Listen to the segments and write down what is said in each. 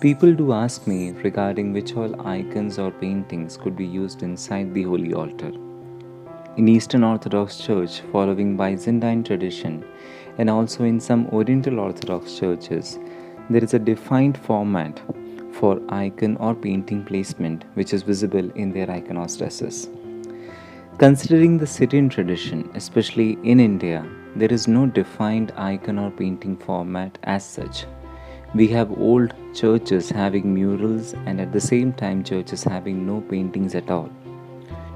People do ask me regarding which all icons or paintings could be used inside the holy altar. In Eastern Orthodox Church, following Byzantine tradition, and also in some Oriental Orthodox churches, there is a defined format for icon or painting placement which is visible in their iconostasis. Considering the Syrian tradition, especially in India, there is no defined icon or painting format as such. We have old churches having murals and at the same time churches having no paintings at all.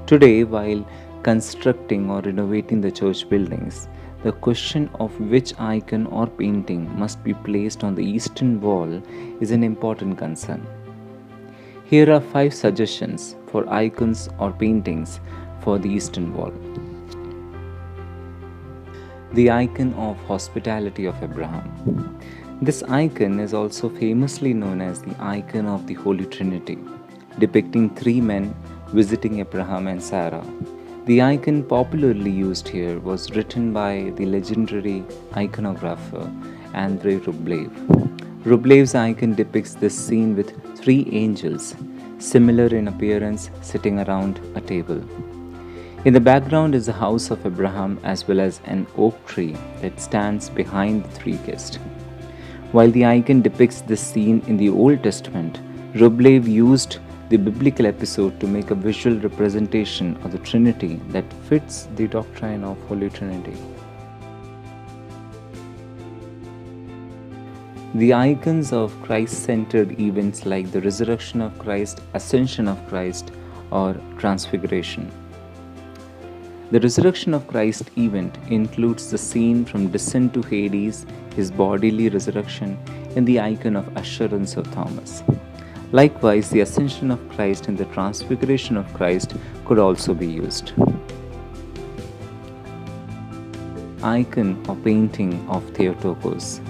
Today, while constructing or renovating the church buildings, the question of which icon or painting must be placed on the eastern wall is an important concern. Here are 5 suggestions for icons or paintings for the eastern wall. The icon of hospitality of Abraham. This icon is also famously known as the icon of the Holy Trinity, depicting 3 men visiting Abraham and Sarah. The icon popularly used here was written by the legendary iconographer Andrei Rublev. Rublev's icon depicts this scene with 3 angels, similar in appearance, sitting around a table. In the background is the house of Abraham as well as an oak tree that stands behind the 3 guests. While the icon depicts this scene in the Old Testament, Rublev used the biblical episode to make a visual representation of the Trinity that fits the doctrine of Holy Trinity. The icons of Christ-centered events like the resurrection of Christ, ascension of Christ, or transfiguration. The resurrection of Christ event includes the scene from descent to Hades, his bodily resurrection, and the icon of assurance of Thomas. Likewise, the ascension of Christ and the transfiguration of Christ could also be used. Icon or painting of Theotokos,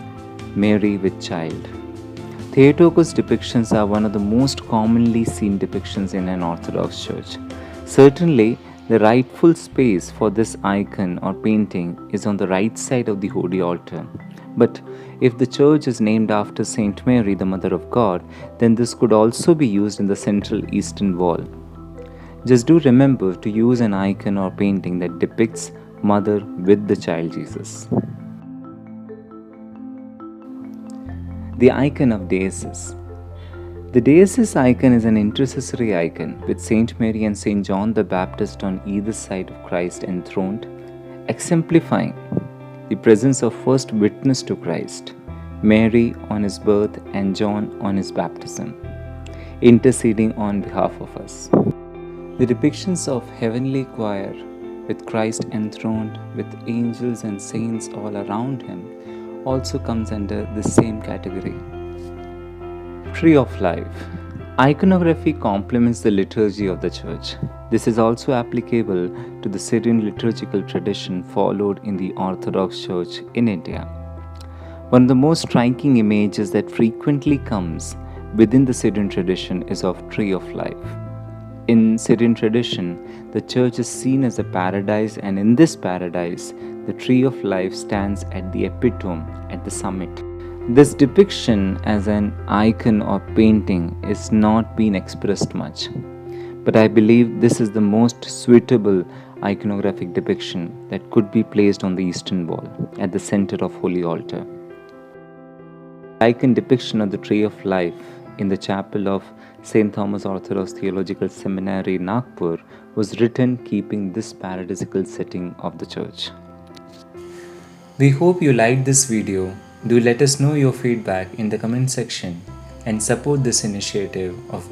Mary with child. Theotokos depictions are one of the most commonly seen depictions in an Orthodox church. Certainly, the rightful space for this icon or painting is on the right side of the holy altar. But if the church is named after Saint Mary, the Mother of God, then this could also be used in the central eastern wall. Just do remember to use an icon or painting that depicts Mother with the child Jesus. The icon of Deisis. The Deisis icon is an intercessory icon with Saint Mary and Saint John the Baptist on either side of Christ enthroned, exemplifying the presence of first witness to Christ, Mary on his birth and John on his baptism, interceding on behalf of us. The depictions of heavenly choir with Christ enthroned with angels and saints all around him also comes under the same category. Tree of Life. Iconography complements the liturgy of the church. This is also applicable to the Syrian liturgical tradition followed in the Orthodox Church in India. One of the most striking images that frequently comes within the Syrian tradition is of Tree of Life. In Syrian tradition, the church is seen as a paradise, and in this paradise, the Tree of Life stands at the epitome, at the summit. This depiction as an icon or painting is not being expressed much, but I believe this is the most suitable iconographic depiction that could be placed on the eastern wall at the center of holy altar. The icon depiction of the Tree of Life in the chapel of St. Thomas Orthodox Theological Seminary, Nagpur, was written keeping this paradisical setting of the church. We hope you liked this video. Do let us know your feedback in the comment section and support this initiative of